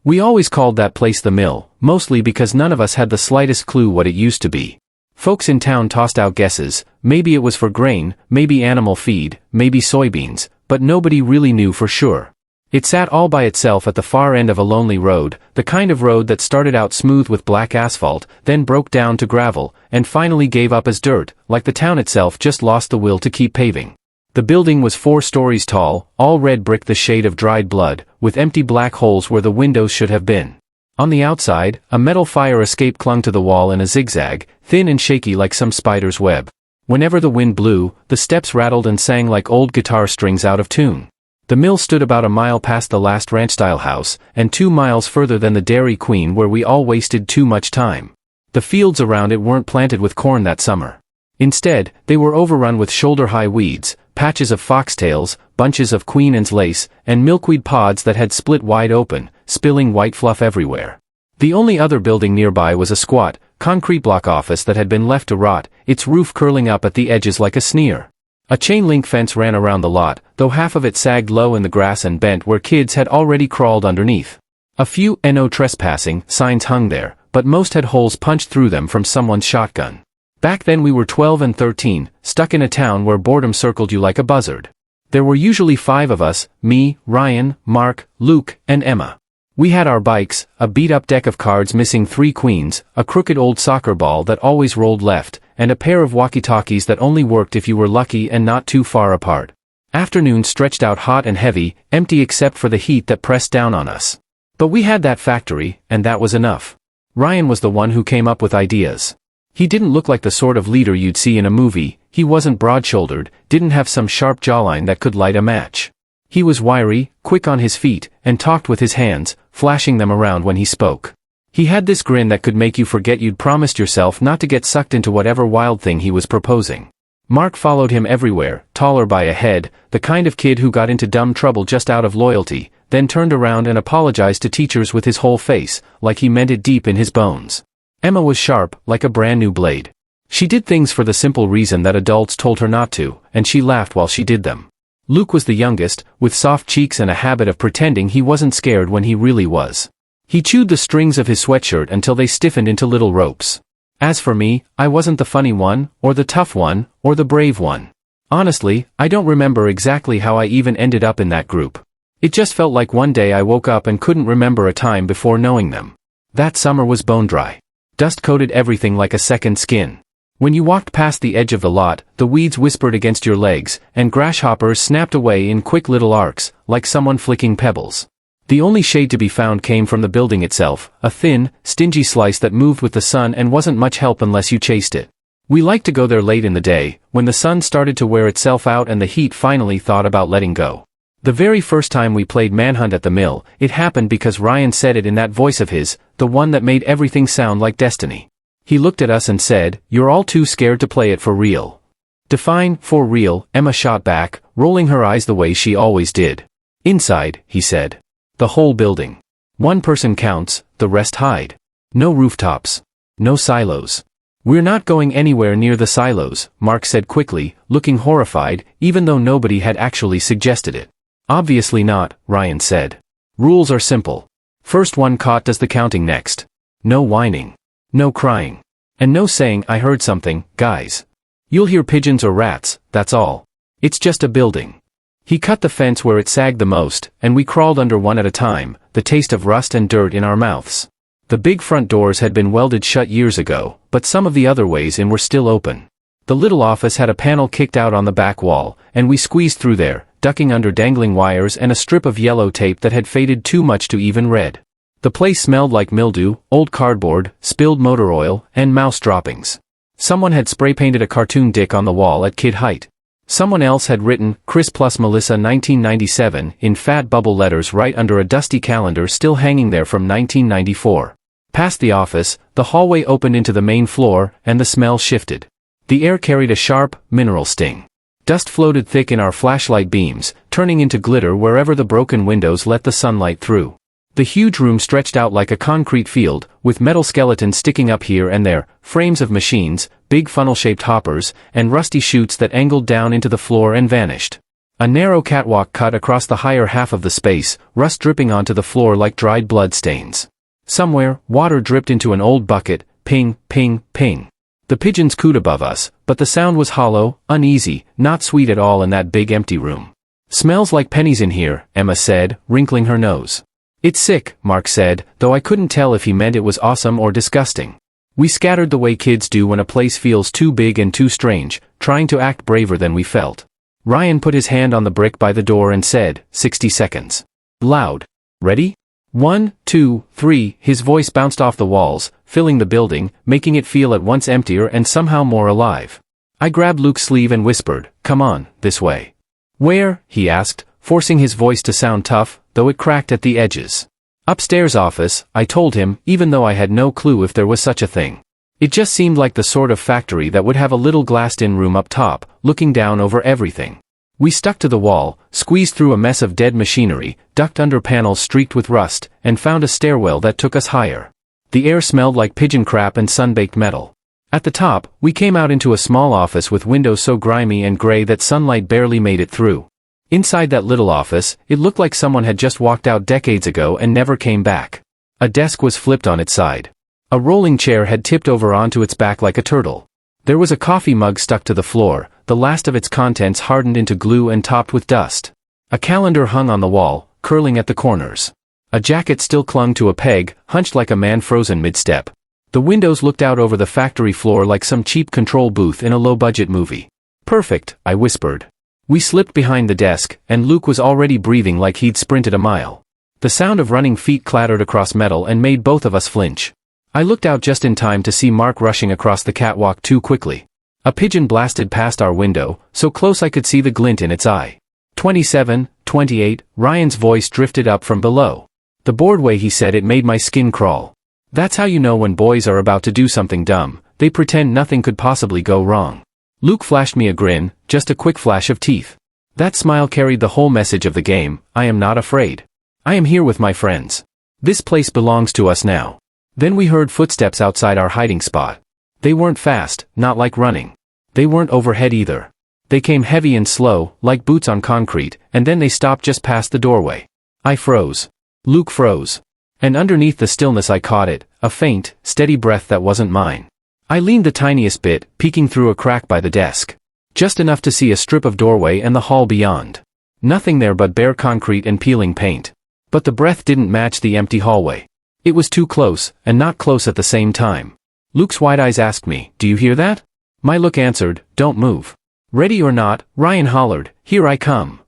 We always called that place the mill, mostly because none of us had the slightest clue what it used to be. Folks in town tossed out guesses, maybe it was for grain, maybe animal feed, maybe soybeans, but nobody really knew for sure. It sat all by itself at the far end of a lonely road, the kind of road that started out smooth with black asphalt, then broke down to gravel, and finally gave up as dirt, like the town itself just lost the will to keep paving. The building was 4 stories tall, all red brick the shade of dried blood, with empty black holes where the windows should have been. On the outside, a metal fire escape clung to the wall in a zigzag, thin and shaky like some spider's web. Whenever the wind blew, the steps rattled and sang like old guitar strings out of tune. The mill stood about a mile past the last ranch-style house, and 2 miles further than the Dairy Queen where we all wasted too much time. The fields around it weren't planted with corn that summer. Instead, they were overrun with shoulder-high weeds, patches of foxtails, bunches of Queen Anne's lace, and milkweed pods that had split wide open, spilling white fluff everywhere. The only other building nearby was a squat, concrete block office that had been left to rot, its roof curling up at the edges like a sneer. A chain-link fence ran around the lot, though half of it sagged low in the grass and bent where kids had already crawled underneath. A few "No trespassing" signs hung there, but most had holes punched through them from someone's shotgun. Back then we were 12 and 13, stuck in a town where boredom circled you like a buzzard. There were usually 5 of us, me, Ryan, Mark, Luke, and Emma. We had our bikes, a beat-up deck of cards missing 3 queens, a crooked old soccer ball that always rolled left, and a pair of walkie-talkies that only worked if you were lucky and not too far apart. Afternoons stretched out hot and heavy, empty except for the heat that pressed down on us. But we had that factory, and that was enough. Ryan was the one who came up with ideas. He didn't look like the sort of leader you'd see in a movie, he wasn't broad-shouldered, didn't have some sharp jawline that could light a match. He was wiry, quick on his feet, and talked with his hands, flashing them around when he spoke. He had this grin that could make you forget you'd promised yourself not to get sucked into whatever wild thing he was proposing. Mark followed him everywhere, taller by a head, the kind of kid who got into dumb trouble just out of loyalty, then turned around and apologized to teachers with his whole face, like he meant it deep in his bones. Emma was sharp, like a brand new blade. She did things for the simple reason that adults told her not to, and she laughed while she did them. Luke was the youngest, with soft cheeks and a habit of pretending he wasn't scared when he really was. He chewed the strings of his sweatshirt until they stiffened into little ropes. As for me, I wasn't the funny one, or the tough one, or the brave one. Honestly, I don't remember exactly how I even ended up in that group. It just felt like one day I woke up and couldn't remember a time before knowing them. That summer was bone dry. Dust coated everything like a second skin. When you walked past the edge of the lot, the weeds whispered against your legs, and grasshoppers snapped away in quick little arcs, like someone flicking pebbles. The only shade to be found came from the building itself, a thin, stingy slice that moved with the sun and wasn't much help unless you chased it. We liked to go there late in the day, when the sun started to wear itself out and the heat finally thought about letting go. The very first time we played manhunt at the mill, it happened because Ryan said it in that voice of his, the one that made everything sound like destiny. He looked at us and said, "You're all too scared to play it for real." "Define, for real," Emma shot back, rolling her eyes the way she always did. "Inside," he said. "The whole building. 1 person counts, the rest hide. No rooftops. No silos." "We're not going anywhere near the silos," Mark said quickly, looking horrified, even though nobody had actually suggested it. "Obviously not," Ryan said. "Rules are simple. First one caught does the counting next. No whining. No crying. And no saying 'I heard something,' guys. You'll hear pigeons or rats, that's all. It's just a building." He cut the fence where it sagged the most, and we crawled under one at a time, the taste of rust and dirt in our mouths. The big front doors had been welded shut years ago, but some of the other ways in were still open. The little office had a panel kicked out on the back wall, and we squeezed through there, ducking under dangling wires and a strip of yellow tape that had faded too much to even read. The place smelled like mildew, old cardboard, spilled motor oil, and mouse droppings. Someone had spray-painted a cartoon dick on the wall at kid height. Someone else had written, "Chris plus Melissa 1997, in fat bubble letters right under a dusty calendar still hanging there from 1994. Past the office, the hallway opened into the main floor, and the smell shifted. The air carried a sharp, mineral sting. Dust floated thick in our flashlight beams, turning into glitter wherever the broken windows let the sunlight through. The huge room stretched out like a concrete field, with metal skeletons sticking up here and there, frames of machines, big funnel-shaped hoppers, and rusty chutes that angled down into the floor and vanished. A narrow catwalk cut across the higher half of the space, rust dripping onto the floor like dried blood stains. Somewhere, water dripped into an old bucket, ping, ping, ping. The pigeons cooed above us, but the sound was hollow, uneasy, not sweet at all in that big empty room. "Smells like pennies in here," Emma said, wrinkling her nose. "It's sick," Mark said, though I couldn't tell if he meant it was awesome or disgusting. We scattered the way kids do when a place feels too big and too strange, trying to act braver than we felt. Ryan put his hand on the brick by the door and said, 60 seconds. Loud. "Ready? 1, 2, 3, his voice bounced off the walls, filling the building, making it feel at once emptier and somehow more alive. I grabbed Luke's sleeve and whispered, "Come on, this way." "Where?" he asked, forcing his voice to sound tough, though it cracked at the edges. "Upstairs office," I told him, even though I had no clue if there was such a thing. It just seemed like the sort of factory that would have a little glassed-in room up top, looking down over everything. We stuck to the wall, squeezed through a mess of dead machinery, ducked under panels streaked with rust, and found a stairwell that took us higher. The air smelled like pigeon crap and sun-baked metal. At the top, we came out into a small office with windows so grimy and gray that sunlight barely made it through. Inside that little office, it looked like someone had just walked out decades ago and never came back. A desk was flipped on its side. A rolling chair had tipped over onto its back like a turtle. There was a coffee mug stuck to the floor, the last of its contents hardened into glue and topped with dust. A calendar hung on the wall, curling at the corners. A jacket still clung to a peg, hunched like a man frozen mid-step. The windows looked out over the factory floor like some cheap control booth in a low-budget movie. "Perfect," I whispered. We slipped behind the desk, and Luke was already breathing like he'd sprinted a mile. The sound of running feet clattered across metal and made both of us flinch. I looked out just in time to see Mark rushing across the catwalk too quickly. A pigeon blasted past our window, so close I could see the glint in its eye. 27, 28, Ryan's voice drifted up from below. The bored way he said it made my skin crawl. That's how you know when boys are about to do something dumb, they pretend nothing could possibly go wrong. Luke flashed me a grin, just a quick flash of teeth. That smile carried the whole message of the game, I am not afraid. I am here with my friends. This place belongs to us now. Then we heard footsteps outside our hiding spot. They weren't fast, not like running. They weren't overhead either. They came heavy and slow, like boots on concrete, and then they stopped just past the doorway. I froze. Luke froze. And underneath the stillness I caught it, a faint, steady breath that wasn't mine. I leaned the tiniest bit, peeking through a crack by the desk. Just enough to see a strip of doorway and the hall beyond. Nothing there but bare concrete and peeling paint. But the breath didn't match the empty hallway. It was too close, and not close at the same time. Luke's wide eyes asked me, "Do you hear that?" My look answered, "Don't move." "Ready or not," Ryan hollered, "Here I come."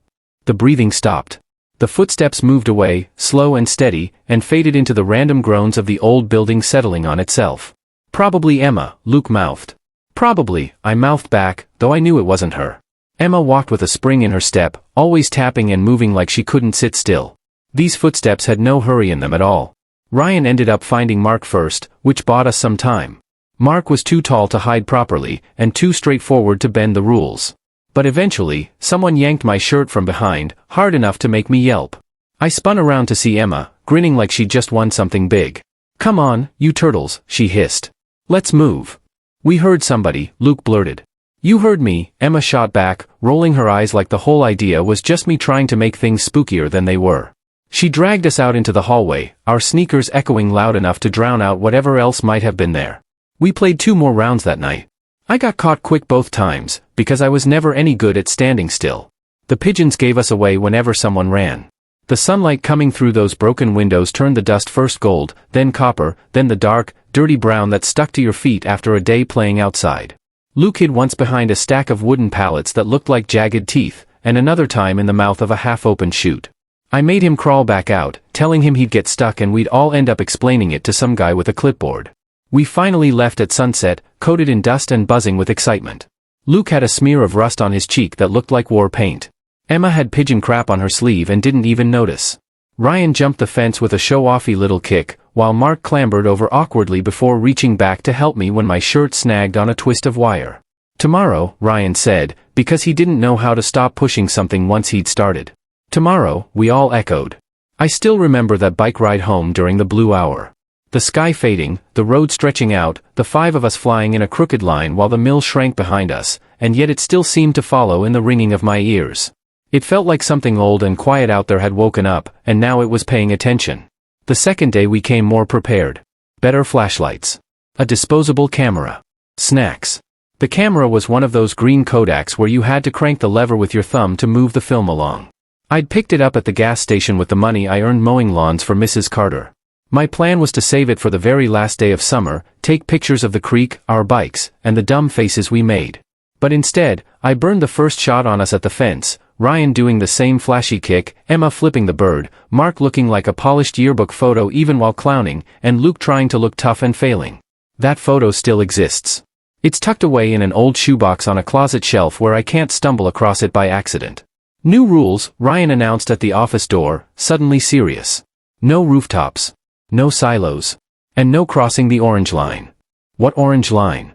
The breathing stopped. The footsteps moved away, slow and steady, and faded into the random groans of the old building settling on itself. "Probably Emma," Luke mouthed. "Probably," I mouthed back, though I knew it wasn't her. Emma walked with a spring in her step, always tapping and moving like she couldn't sit still. These footsteps had no hurry in them at all. Ryan ended up finding Mark first, which bought us some time. Mark was too tall to hide properly, and too straightforward to bend the rules. But eventually, someone yanked my shirt from behind, hard enough to make me yelp. I spun around to see Emma, grinning like she'd just won something big. "Come on, you turtles," she hissed. "Let's move." "We heard somebody," Luke blurted. "You heard me," Emma shot back, rolling her eyes like the whole idea was just me trying to make things spookier than they were. She dragged us out into the hallway, our sneakers echoing loud enough to drown out whatever else might have been there. We played 2 more rounds that night. I got caught quick both times, because I was never any good at standing still. The pigeons gave us away whenever someone ran. The sunlight coming through those broken windows turned the dust first gold, then copper, then the dark, dirty brown that stuck to your feet after a day playing outside. Luke hid once behind a stack of wooden pallets that looked like jagged teeth, and another time in the mouth of a half-open chute. I made him crawl back out, telling him he'd get stuck and we'd all end up explaining it to some guy with a clipboard. We finally left at sunset, coated in dust and buzzing with excitement. Luke had a smear of rust on his cheek that looked like war paint. Emma had pigeon crap on her sleeve and didn't even notice. Ryan jumped the fence with a show-offy little kick, while Mark clambered over awkwardly before reaching back to help me when my shirt snagged on a twist of wire. "Tomorrow," Ryan said, because he didn't know how to stop pushing something once he'd started. "Tomorrow," we all echoed. I still remember that bike ride home during the blue hour. The sky fading, the road stretching out, the 5 of us flying in a crooked line while the mill shrank behind us, and yet it still seemed to follow in the ringing of my ears. It felt like something old and quiet out there had woken up, and now it was paying attention. The second day we came more prepared. Better flashlights. A disposable camera. Snacks. The camera was one of those green Kodaks where you had to crank the lever with your thumb to move the film along. I'd picked it up at the gas station with the money I earned mowing lawns for Mrs. Carter. My plan was to save it for the very last day of summer, take pictures of the creek, our bikes, and the dumb faces we made. But instead, I burned the first shot on us at the fence, Ryan doing the same flashy kick, Emma flipping the bird, Mark looking like a polished yearbook photo even while clowning, and Luke trying to look tough and failing. That photo still exists. It's tucked away in an old shoebox on a closet shelf where I can't stumble across it by accident. New rules, Ryan announced at the office door, suddenly serious. No rooftops. No silos. And no crossing the orange line. What orange line?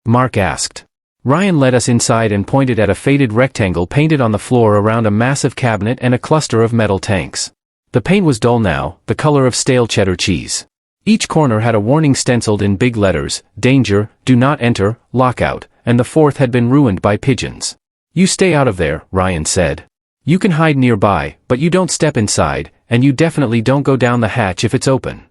Mark asked. Ryan led us inside and pointed at a faded rectangle painted on the floor around a massive cabinet and a cluster of metal tanks. The paint was dull now, the color of stale cheddar cheese. Each corner had a warning stenciled in big letters, danger, do not enter, lockout, and the fourth had been ruined by pigeons. You stay out of there, Ryan said. You can hide nearby, but you don't step inside, and you definitely don't go down the hatch if it's open.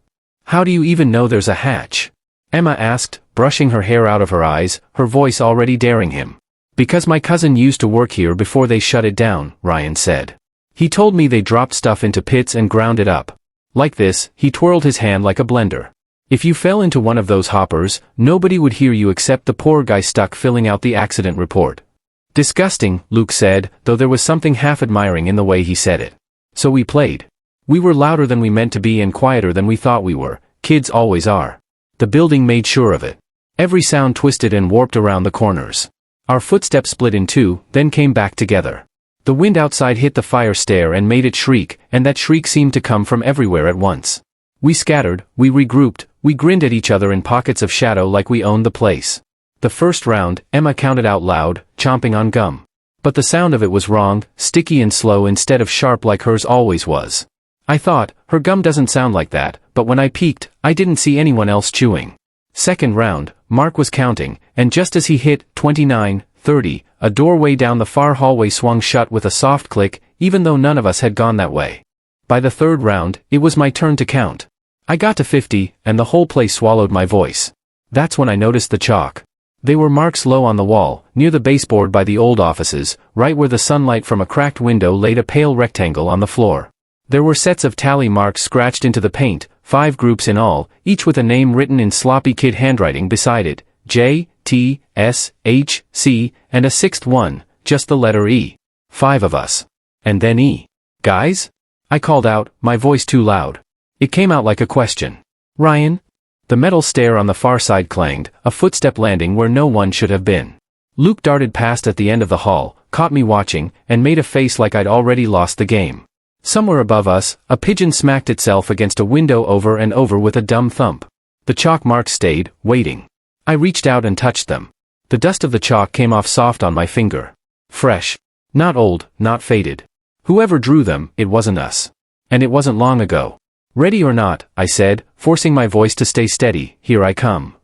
How do you even know there's a hatch? Emma asked, brushing her hair out of her eyes, her voice already daring him. Because my cousin used to work here before they shut it down, Ryan said. He told me they dropped stuff into pits and ground it up. Like this, he twirled his hand like a blender. If you fell into one of those hoppers, nobody would hear you except the poor guy stuck filling out the accident report. Disgusting, Luke said, though there was something half admiring in the way he said it. So we played. We were louder than we meant to be and quieter than we thought we were. Kids always are. The building made sure of it. Every sound twisted and warped around the corners. Our footsteps split in two, then came back together. The wind outside hit the fire stair and made it shriek, and that shriek seemed to come from everywhere at once. We scattered, we regrouped, we grinned at each other in pockets of shadow like we owned the place. The first round, Emma counted out loud, chomping on gum. But the sound of it was wrong, sticky and slow instead of sharp like hers always was. I thought, her gum doesn't sound like that, but when I peeked, I didn't see anyone else chewing. Second round, Mark was counting, and just as he hit 29, 30, a doorway down the far hallway swung shut with a soft click, even though none of us had gone that way. By the third round, it was my turn to count. I got to 50, and the whole place swallowed my voice. That's when I noticed the chalk. They were marks low on the wall, near the baseboard by the old offices, right where the sunlight from a cracked window laid a pale rectangle on the floor. There were sets of tally marks scratched into the paint, 5 groups in all, each with a name written in sloppy kid handwriting beside it, J, T, S, H, C, and a sixth one, just the letter E. 5 of us. And then E. Guys? I called out, my voice too loud. It came out like a question. Ryan? The metal stair on the far side clanged, a footstep landing where no one should have been. Luke darted past at the end of the hall, caught me watching, and made a face like I'd already lost the game. Somewhere above us, a pigeon smacked itself against a window over and over with a dumb thump. The chalk marks stayed, waiting. I reached out and touched them. The dust of the chalk came off soft on my finger. Fresh. Not old, not faded. Whoever drew them, it wasn't us. And it wasn't long ago. Ready or not, I said, forcing my voice to stay steady, here I come.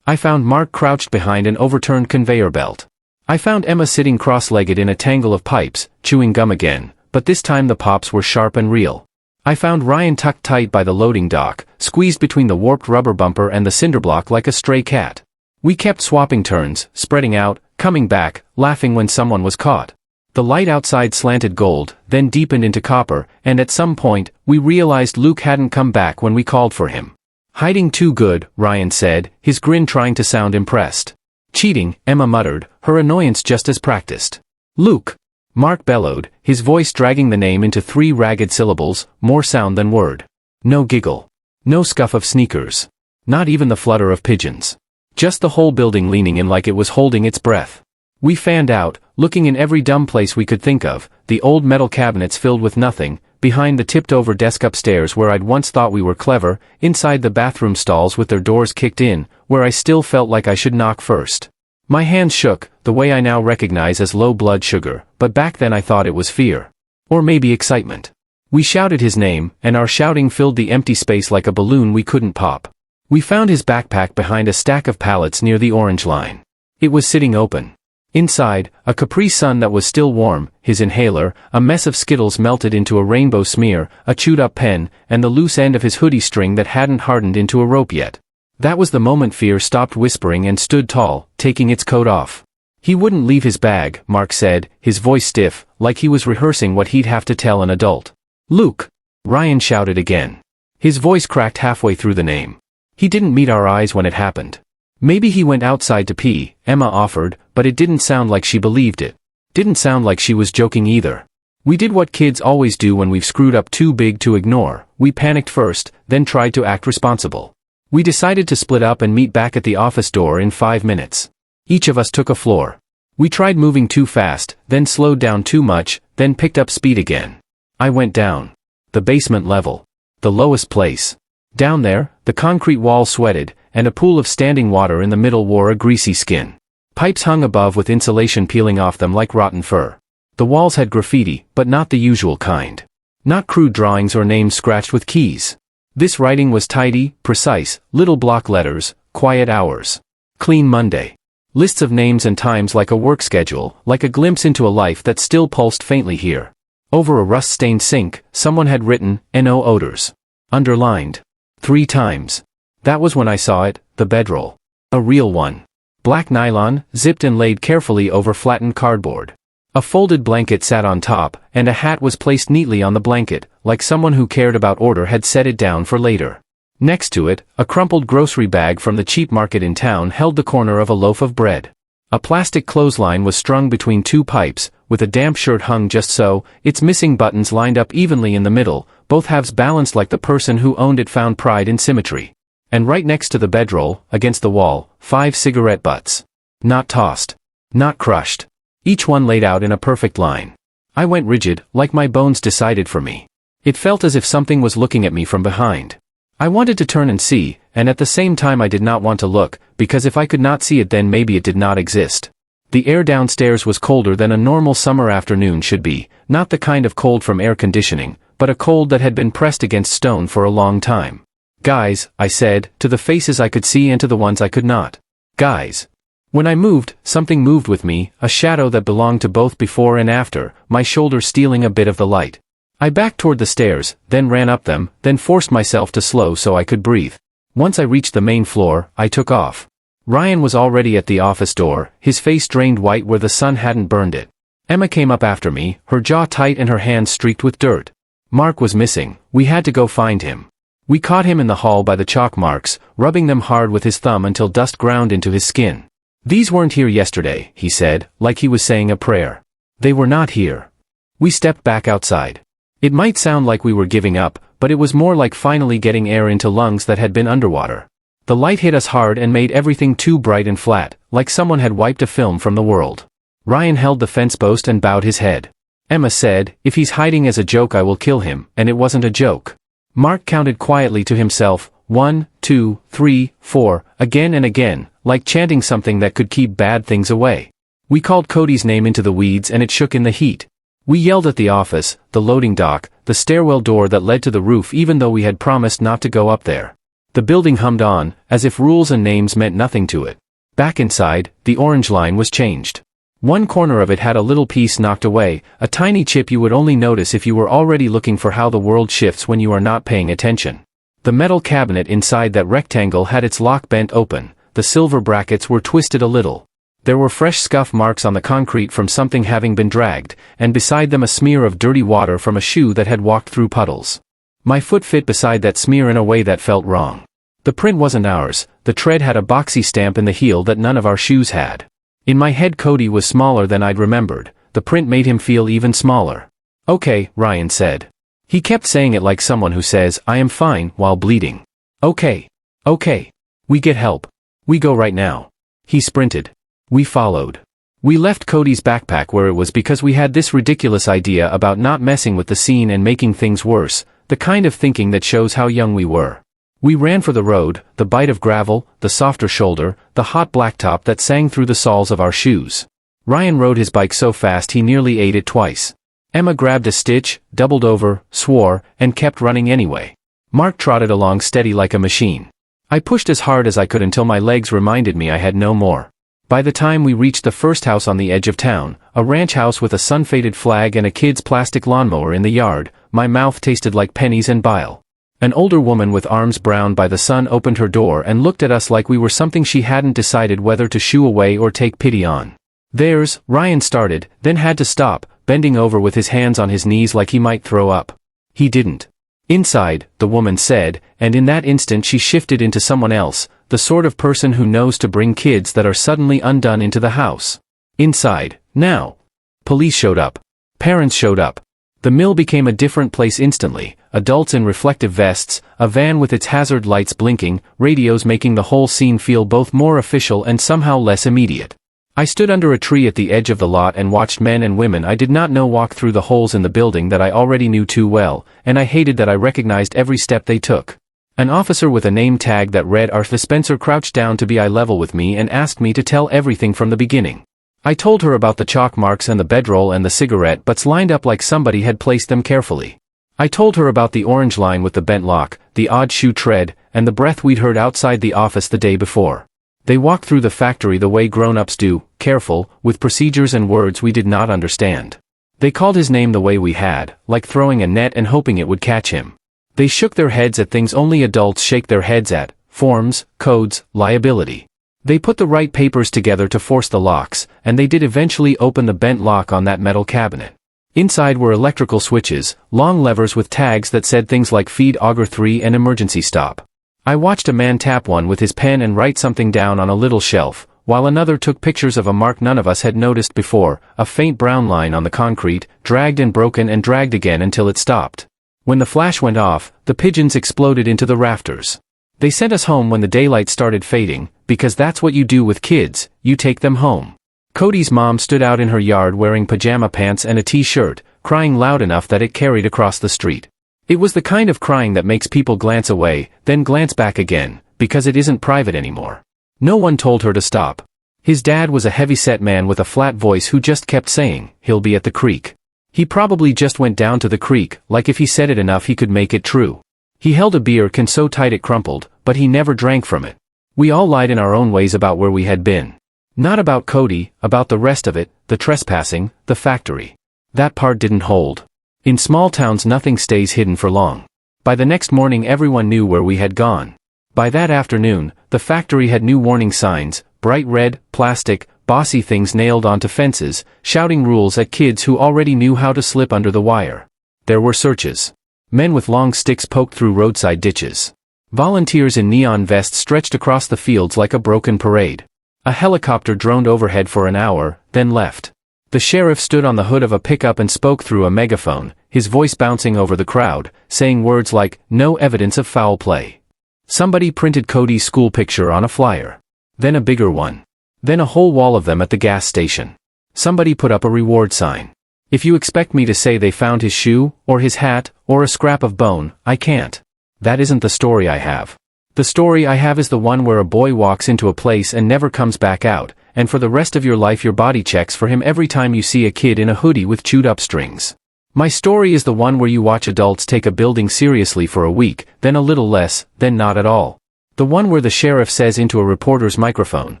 I found Mark crouched behind an overturned conveyor belt. I found Emma sitting cross-legged in a tangle of pipes, chewing gum again, but this time the pops were sharp and real. I found Ryan tucked tight by the loading dock, squeezed between the warped rubber bumper and the cinder block like a stray cat. We kept swapping turns, spreading out, coming back, laughing when someone was caught. The light outside slanted gold, then deepened into copper, and at some point, we realized Luke hadn't come back when we called for him. Hiding too good, Ryan said, his grin trying to sound impressed. Cheating, Emma muttered, her annoyance just as practiced. Luke! Mark bellowed, his voice dragging the name into 3 ragged syllables, more sound than word. No giggle. No scuff of sneakers. Not even the flutter of pigeons. Just the whole building leaning in like it was holding its breath. We fanned out, looking in every dumb place we could think of, the old metal cabinets filled with nothing, behind the tipped-over desk upstairs where I'd once thought we were clever, inside the bathroom stalls with their doors kicked in, where I still felt like I should knock first. My hands shook, the way I now recognize as low blood sugar, but back then I thought it was fear. Or maybe excitement. We shouted his name, and our shouting filled the empty space like a balloon we couldn't pop. We found his backpack behind a stack of pallets near the orange line. It was sitting open. Inside, a Capri Sun that was still warm, his inhaler, a mess of Skittles melted into a rainbow smear, a chewed-up pen, and the loose end of his hoodie string that hadn't hardened into a rope yet. That was the moment Fear stopped whispering and stood tall, taking its coat off. He wouldn't leave his bag, Mark said, his voice stiff, like he was rehearsing what he'd have to tell an adult. Luke! Ryan shouted again. His voice cracked halfway through the name. He didn't meet our eyes when it happened. Maybe he went outside to pee, Emma offered, but it didn't sound like she believed it. Didn't sound like she was joking either. We did what kids always do when we've screwed up too big to ignore. We panicked first, then tried to act responsible. We decided to split up and meet back at the office door in 5 minutes. Each of us took a floor. We tried moving too fast, then slowed down too much, then picked up speed again. I went down. The basement level. The lowest place. Down there, the concrete wall sweated, and a pool of standing water in the middle wore a greasy skin. Pipes hung above with insulation peeling off them like rotten fur. The walls had graffiti, but not the usual kind. Not crude drawings or names scratched with keys. This writing was tidy, precise, little block letters, quiet hours. Clean Monday. Lists of names and times like a work schedule, like a glimpse into a life that still pulsed faintly here. Over a rust-stained sink, someone had written, "No odors." Underlined. 3 times. That was when I saw it, the bedroll. A real one. Black nylon, zipped and laid carefully over flattened cardboard. A folded blanket sat on top, and a hat was placed neatly on the blanket, like someone who cared about order had set it down for later. Next to it, a crumpled grocery bag from the cheap market in town held the corner of a loaf of bread. A plastic clothesline was strung between 2 pipes, with a damp shirt hung just so, its missing buttons lined up evenly in the middle, both halves balanced like the person who owned it found pride in symmetry. And right next to the bedroll, against the wall, 5 cigarette butts. Not tossed. Not crushed. Each one laid out in a perfect line. I went rigid, like my bones decided for me. It felt as if something was looking at me from behind. I wanted to turn and see, and at the same time I did not want to look, because if I could not see it then maybe it did not exist. The air downstairs was colder than a normal summer afternoon should be, not the kind of cold from air conditioning, but a cold that had been pressed against stone for a long time. Guys, I said, to the faces I could see and to the ones I could not. Guys. When I moved, something moved with me, a shadow that belonged to both before and after, my shoulder stealing a bit of the light. I backed toward the stairs, then ran up them, then forced myself to slow so I could breathe. Once I reached the main floor, I took off. Ryan was already at the office door, his face drained white where the sun hadn't burned it. Emma came up after me, her jaw tight and her hands streaked with dirt. Mark was missing. We had to go find him. We caught him in the hall by the chalk marks, rubbing them hard with his thumb until dust ground into his skin. "These weren't here yesterday," he said, like he was saying a prayer. "They were not here." We stepped back outside. It might sound like we were giving up, but it was more like finally getting air into lungs that had been underwater. The light hit us hard and made everything too bright and flat, like someone had wiped a film from the world. Ryan held the fence post and bowed his head. Emma said, "If he's hiding as a joke I will kill him," and it wasn't a joke. Mark counted quietly to himself, 1, 2, 3, 4, again and again, like chanting something that could keep bad things away. We called Cody's name into the weeds and it shook in the heat. We yelled at the office, the loading dock, the stairwell door that led to the roof even though we had promised not to go up there. The building hummed on, as if rules and names meant nothing to it. Back inside, the orange line was changed. One corner of it had a little piece knocked away, a tiny chip you would only notice if you were already looking for how the world shifts when you are not paying attention. The metal cabinet inside that rectangle had its lock bent open, the silver brackets were twisted a little. There were fresh scuff marks on the concrete from something having been dragged, and beside them a smear of dirty water from a shoe that had walked through puddles. My foot fit beside that smear in a way that felt wrong. The print wasn't ours, the tread had a boxy stamp in the heel that none of our shoes had. In my head Cody was smaller than I'd remembered, the print made him feel even smaller. "Okay," Ryan said. He kept saying it like someone who says, "I am fine," while bleeding. "Okay. Okay. We get help. We go right now." He sprinted. We followed. We left Cody's backpack where it was because we had this ridiculous idea about not messing with the scene and making things worse, the kind of thinking that shows how young we were. We ran for the road, the bite of gravel, the softer shoulder, the hot blacktop that sang through the soles of our shoes. Ryan rode his bike so fast he nearly ate it twice. Emma grabbed a stitch, doubled over, swore, and kept running anyway. Mark trotted along steady like a machine. I pushed as hard as I could until my legs reminded me I had no more. By the time we reached the first house on the edge of town, a ranch house with a sun-faded flag and a kid's plastic lawnmower in the yard, my mouth tasted like pennies and bile. An older woman with arms browned by the sun opened her door and looked at us like we were something she hadn't decided whether to shoo away or take pity on. "There's," Ryan started, then had to stop, bending over with his hands on his knees like he might throw up. He didn't. "Inside," the woman said, and in that instant she shifted into someone else, the sort of person who knows to bring kids that are suddenly undone into the house. "Inside, now." Police showed up. Parents showed up. The mill became a different place instantly, adults in reflective vests, a van with its hazard lights blinking, radios making the whole scene feel both more official and somehow less immediate. I stood under a tree at the edge of the lot and watched men and women I did not know walk through the holes in the building that I already knew too well, and I hated that I recognized every step they took. An officer with a name tag that read Arthur Spencer crouched down to be eye level with me and asked me to tell everything from the beginning. I told her about the chalk marks and the bedroll and the cigarette butts lined up like somebody had placed them carefully. I told her about the orange line with the bent lock, the odd shoe tread, and the breath we'd heard outside the office the day before. They walked through the factory the way grown-ups do, careful, with procedures and words we did not understand. They called his name the way we had, like throwing a net and hoping it would catch him. They shook their heads at things only adults shake their heads at: forms, codes, liability. They put the right papers together to force the locks, and they did eventually open the bent lock on that metal cabinet. Inside were electrical switches, long levers with tags that said things like feed auger 3 and emergency stop. I watched a man tap one with his pen and write something down on a little shelf, while another took pictures of a mark none of us had noticed before, a faint brown line on the concrete, dragged and broken and dragged again until it stopped. When the flash went off, the pigeons exploded into the rafters. They sent us home when the daylight started fading, because that's what you do with kids, you take them home. Cody's mom stood out in her yard wearing pajama pants and a t-shirt, crying loud enough that it carried across the street. It was the kind of crying that makes people glance away, then glance back again, because it isn't private anymore. No one told her to stop. His dad was a heavy-set man with a flat voice who just kept saying, "He'll be at the creek." He probably just went down to the creek, like if he said it enough he could make it true. He held a beer can so tight it crumpled, but he never drank from it. We all lied in our own ways about where we had been. Not about Cody, about the rest of it, the trespassing, the factory. That part didn't hold. In small towns nothing stays hidden for long. By the next morning everyone knew where we had gone. By that afternoon, the factory had new warning signs, bright red, plastic, bossy things nailed onto fences, shouting rules at kids who already knew how to slip under the wire. There were searches. Men with long sticks poked through roadside ditches. Volunteers in neon vests stretched across the fields like a broken parade. A helicopter droned overhead for an hour, then left. The sheriff stood on the hood of a pickup and spoke through a megaphone, his voice bouncing over the crowd, saying words like, "No evidence of foul play." Somebody printed Cody's school picture on a flyer. Then a bigger one. Then a whole wall of them at the gas station. Somebody put up a reward sign. If you expect me to say they found his shoe, or his hat, or a scrap of bone, I can't. That isn't the story I have. The story I have is the one where a boy walks into a place and never comes back out, and for the rest of your life your body checks for him every time you see a kid in a hoodie with chewed up strings. My story is the one where you watch adults take a building seriously for a week, then a little less, then not at all. The one where the sheriff says into a reporter's microphone,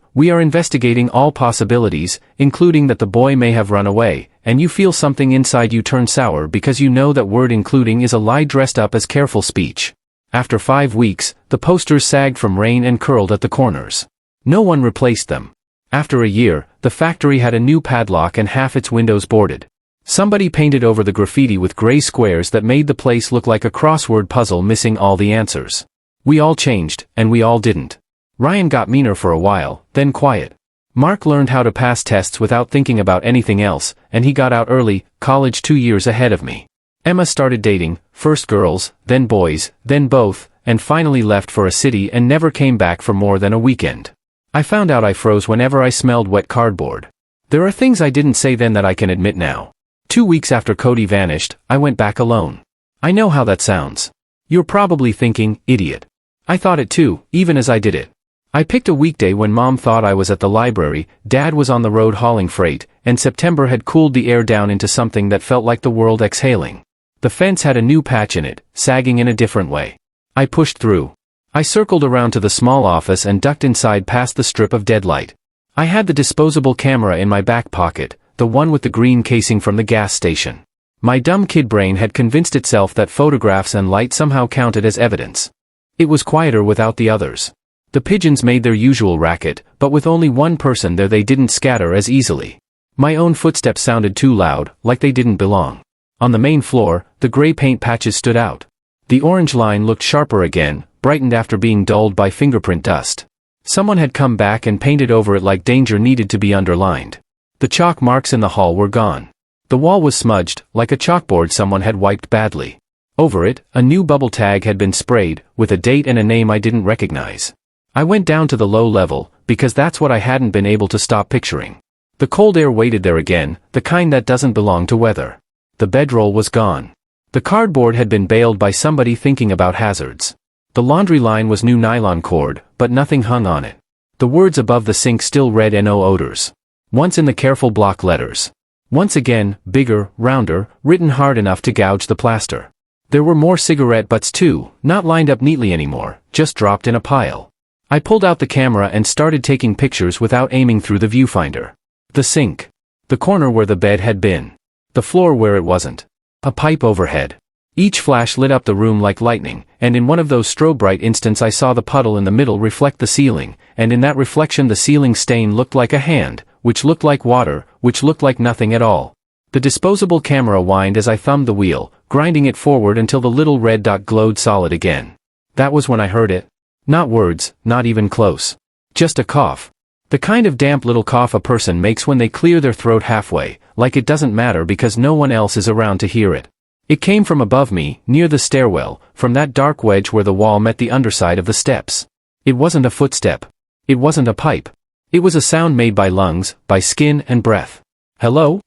"We are investigating all possibilities, including that the boy may have run away," and you feel something inside you turn sour because you know that word "including" is a lie dressed up as careful speech. After 5 weeks, the posters sagged from rain and curled at the corners. No one replaced them. After a year, the factory had a new padlock and half its windows boarded. Somebody painted over the graffiti with gray squares that made the place look like a crossword puzzle missing all the answers. We all changed, and we all didn't. Ryan got meaner for a while, then quiet. Mark learned how to pass tests without thinking about anything else, and he got out early, college 2 years ahead of me. Emma started dating, first girls, then boys, then both, and finally left for a city and never came back for more than a weekend. I found out I froze whenever I smelled wet cardboard. There are things I didn't say then that I can admit now. 2 weeks after Cody vanished, I went back alone. I know how that sounds. You're probably thinking, idiot. I thought it too, even as I did it. I picked a weekday when Mom thought I was at the library, Dad was on the road hauling freight, and September had cooled the air down into something that felt like the world exhaling. The fence had a new patch in it, sagging in a different way. I pushed through. I circled around to the small office and ducked inside past the strip of deadlight. I had the disposable camera in my back pocket, the one with the green casing from the gas station. My dumb kid brain had convinced itself that photographs and light somehow counted as evidence. It was quieter without the others. The pigeons made their usual racket, but with only one person there they didn't scatter as easily. My own footsteps sounded too loud, like they didn't belong. On the main floor, the gray paint patches stood out. The orange line looked sharper again, brightened after being dulled by fingerprint dust. Someone had come back and painted over it like danger needed to be underlined. The chalk marks in the hall were gone. The wall was smudged, like a chalkboard someone had wiped badly. Over it, a new bubble tag had been sprayed, with a date and a name I didn't recognize. I went down to the low level, because that's what I hadn't been able to stop picturing. The cold air waited there again, the kind that doesn't belong to weather. The bedroll was gone. The cardboard had been baled by somebody thinking about hazards. The laundry line was new nylon cord, but nothing hung on it. The words above the sink still read "No odors." Once in the careful block letters. Once again, bigger, rounder, written hard enough to gouge the plaster. There were more cigarette butts too, not lined up neatly anymore, just dropped in a pile. I pulled out the camera and started taking pictures without aiming through the viewfinder. The sink. The corner where the bed had been. The floor where it wasn't. A pipe overhead. Each flash lit up the room like lightning, and in one of those strobe bright instants I saw the puddle in the middle reflect the ceiling, and in that reflection the ceiling stain looked like a hand, which looked like water, which looked like nothing at all. The disposable camera whined as I thumbed the wheel, grinding it forward until the little red dot glowed solid again. That was when I heard it. Not words, not even close. Just a cough. The kind of damp little cough a person makes when they clear their throat halfway, like it doesn't matter because no one else is around to hear it. It came from above me, near the stairwell, from that dark wedge where the wall met the underside of the steps. It wasn't a footstep. It wasn't a pipe. It was a sound made by lungs, by skin and breath. "Hello?"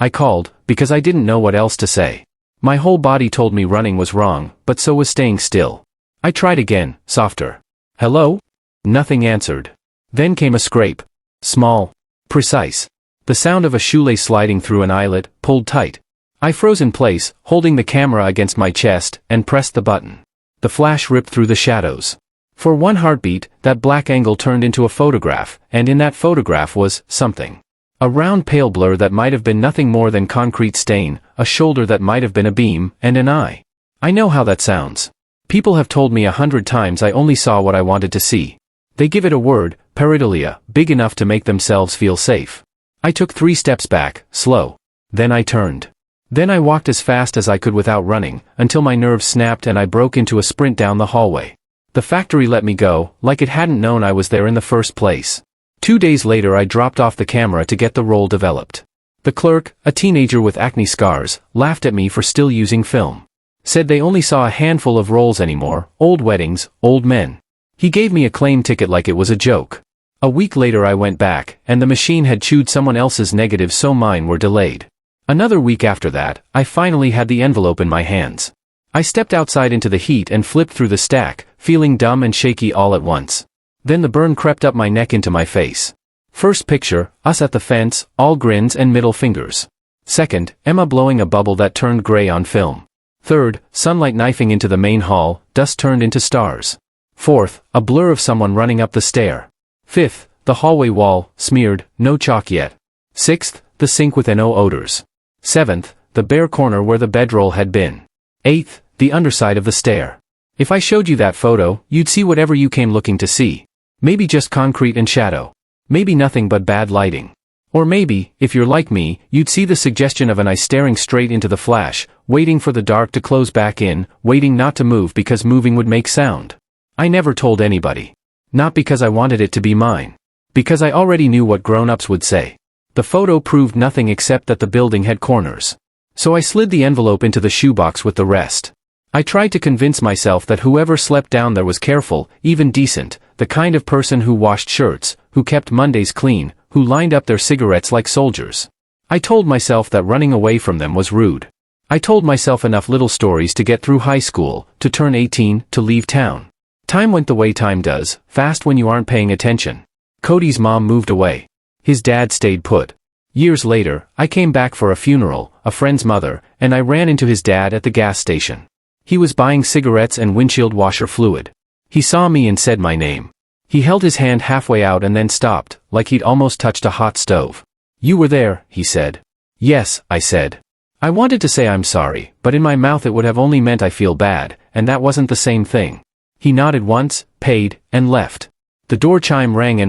I called, because I didn't know what else to say. My whole body told me running was wrong, but so was staying still. I tried again, softer. "Hello?" Nothing answered. Then came a scrape. Small. Precise. The sound of a shoelace sliding through an eyelet, pulled tight. I froze in place, holding the camera against my chest, and pressed the button. The flash ripped through the shadows. For one heartbeat, that black angle turned into a photograph, and in that photograph was something. A round pale blur that might have been nothing more than concrete stain, a shoulder that might have been a beam, and an eye. I know how that sounds. People have told me 100 times I only saw what I wanted to see. They give it a word, pareidolia, big enough to make themselves feel safe. I took 3 steps back, slow. Then I turned. Then I walked as fast as I could without running, until my nerves snapped and I broke into a sprint down the hallway. The factory let me go, like it hadn't known I was there in the first place. 2 days later I dropped off the camera to get the roll developed. The clerk, a teenager with acne scars, laughed at me for still using film. Said they only saw a handful of rolls anymore, old weddings, old men. He gave me a claim ticket like it was a joke. A week later I went back, and the machine had chewed someone else's negatives so mine were delayed. Another week after that, I finally had the envelope in my hands. I stepped outside into the heat and flipped through the stack, feeling dumb and shaky all at once. Then the burn crept up my neck into my face. First picture, us at the fence, all grins and middle fingers. Second, Emma blowing a bubble that turned gray on film. Third, sunlight knifing into the main hall, dust turned into stars. Fourth, a blur of someone running up the stair. Fifth, the hallway wall, smeared, no chalk yet. Sixth, the sink with no odors. Seventh, the bare corner where the bedroll had been. Eighth, the underside of the stair. If I showed you that photo, you'd see whatever you came looking to see. Maybe just concrete and shadow. Maybe nothing but bad lighting. Or maybe, if you're like me, you'd see the suggestion of an eye staring straight into the flash, waiting for the dark to close back in, waiting not to move because moving would make sound. I never told anybody. Not because I wanted it to be mine. Because I already knew what grown-ups would say. The photo proved nothing except that the building had corners. So I slid the envelope into the shoebox with the rest. I tried to convince myself that whoever slept down there was careful, even decent, the kind of person who washed shirts, who kept Mondays clean, who lined up their cigarettes like soldiers. I told myself that running away from them was rude. I told myself enough little stories to get through high school, to turn 18, to leave town. Time went the way time does, fast when you aren't paying attention. Cody's mom moved away. His dad stayed put. Years later, I came back for a funeral, a friend's mother, and I ran into his dad at the gas station. He was buying cigarettes and windshield washer fluid. He saw me and said my name. He held his hand halfway out and then stopped, like he'd almost touched a hot stove. "You were there," he said. "Yes," I said. I wanted to say I'm sorry, but in my mouth it would have only meant I feel bad, and that wasn't the same thing. He nodded once, paid, and left. The door chime rang,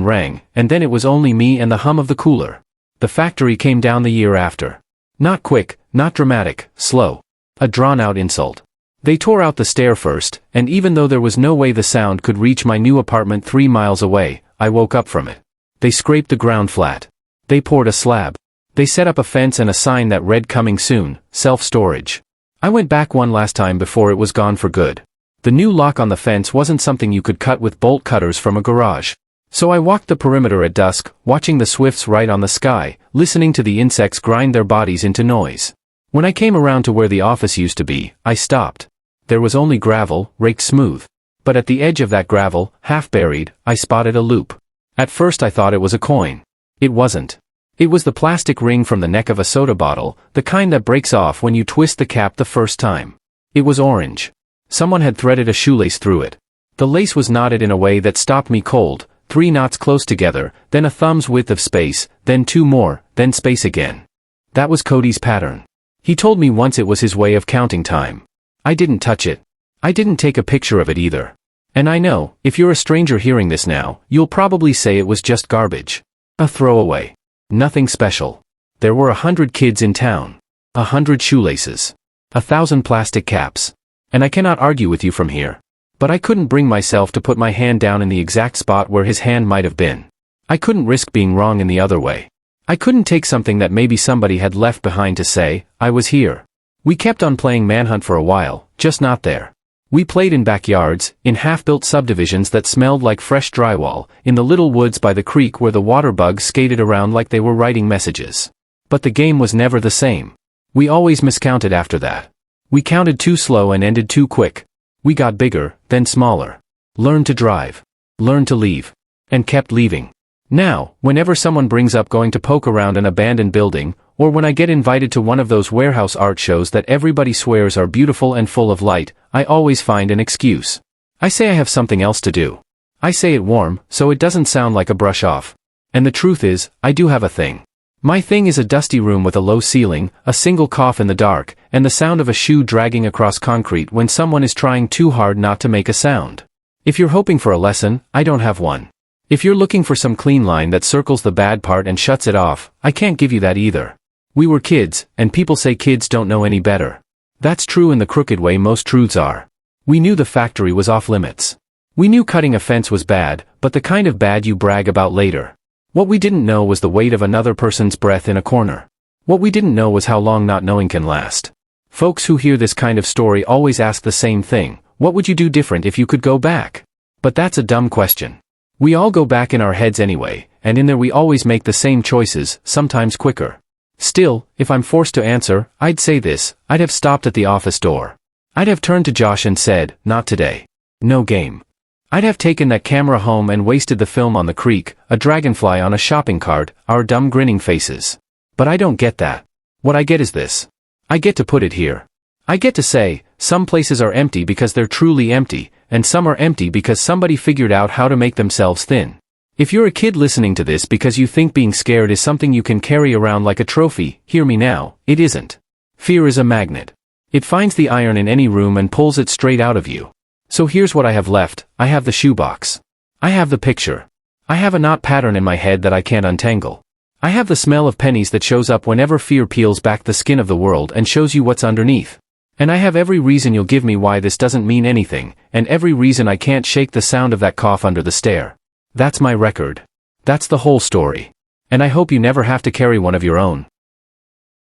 and then it was only me and the hum of the cooler. The factory came down the year after. Not quick, not dramatic, slow. A drawn-out insult. They tore out the stair first, and even though there was no way the sound could reach my new apartment 3 miles away, I woke up from it. They scraped the ground flat. They poured a slab. They set up a fence and a sign that read "Coming soon, self-storage." I went back one last time before it was gone for good. The new lock on the fence wasn't something you could cut with bolt cutters from a garage. So I walked the perimeter at dusk, watching the swifts write on the sky, listening to the insects grind their bodies into noise. When I came around to where the office used to be, I stopped. There was only gravel, raked smooth. But at the edge of that gravel, half buried, I spotted a loop. At first I thought it was a coin. It wasn't. It was the plastic ring from the neck of a soda bottle, the kind that breaks off when you twist the cap the first time. It was orange. Someone had threaded a shoelace through it. The lace was knotted in a way that stopped me cold, 3 knots close together, then a thumb's width of space, then 2 more, then space again. That was Cody's pattern. He told me once it was his way of counting time. I didn't touch it. I didn't take a picture of it either. And I know, if you're a stranger hearing this now, you'll probably say it was just garbage. A throwaway. Nothing special. There were 100 kids in town. 100 shoelaces. 1,000 plastic caps. And I cannot argue with you from here. But I couldn't bring myself to put my hand down in the exact spot where his hand might have been. I couldn't risk being wrong in the other way. I couldn't take something that maybe somebody had left behind to say, I was here. We kept on playing manhunt for a while, just not there. We played in backyards, in half-built subdivisions that smelled like fresh drywall, in the little woods by the creek where the water bugs skated around like they were writing messages. But the game was never the same. We always miscounted after that. We counted too slow and ended too quick. We got bigger, then smaller. Learned to drive. Learned to leave. And kept leaving. Now, whenever someone brings up going to poke around an abandoned building, or when I get invited to one of those warehouse art shows that everybody swears are beautiful and full of light, I always find an excuse. I say I have something else to do. I say it warm, so it doesn't sound like a brush off. And the truth is, I do have a thing. My thing is a dusty room with a low ceiling, a single cough in the dark, and the sound of a shoe dragging across concrete when someone is trying too hard not to make a sound. If you're hoping for a lesson, I don't have one. If you're looking for some clean line that circles the bad part and shuts it off, I can't give you that either. We were kids, and people say kids don't know any better. That's true in the crooked way most truths are. We knew the factory was off limits. We knew cutting a fence was bad, but the kind of bad you brag about later. What we didn't know was the weight of another person's breath in a corner. What we didn't know was how long not knowing can last. Folks who hear this kind of story always ask the same thing: what would you do different if you could go back? But that's a dumb question. We all go back in our heads anyway, and in there we always make the same choices, sometimes quicker. Still, if I'm forced to answer, I'd say this: I'd have stopped at the office door. I'd have turned to Josh and said, not today. No game. I'd have taken that camera home and wasted the film on the creek, a dragonfly on a shopping cart, our dumb grinning faces. But I don't get that. What I get is this. I get to put it here. I get to say, some places are empty because they're truly empty, and some are empty because somebody figured out how to make themselves thin. If you're a kid listening to this because you think being scared is something you can carry around like a trophy, hear me now, it isn't. Fear is a magnet. It finds the iron in any room and pulls it straight out of you. So here's what I have left: I have the shoebox. I have the picture. I have a knot pattern in my head that I can't untangle. I have the smell of pennies that shows up whenever fear peels back the skin of the world and shows you what's underneath. And I have every reason you'll give me why this doesn't mean anything, and every reason I can't shake the sound of that cough under the stair. That's my record. That's the whole story. And I hope you never have to carry one of your own.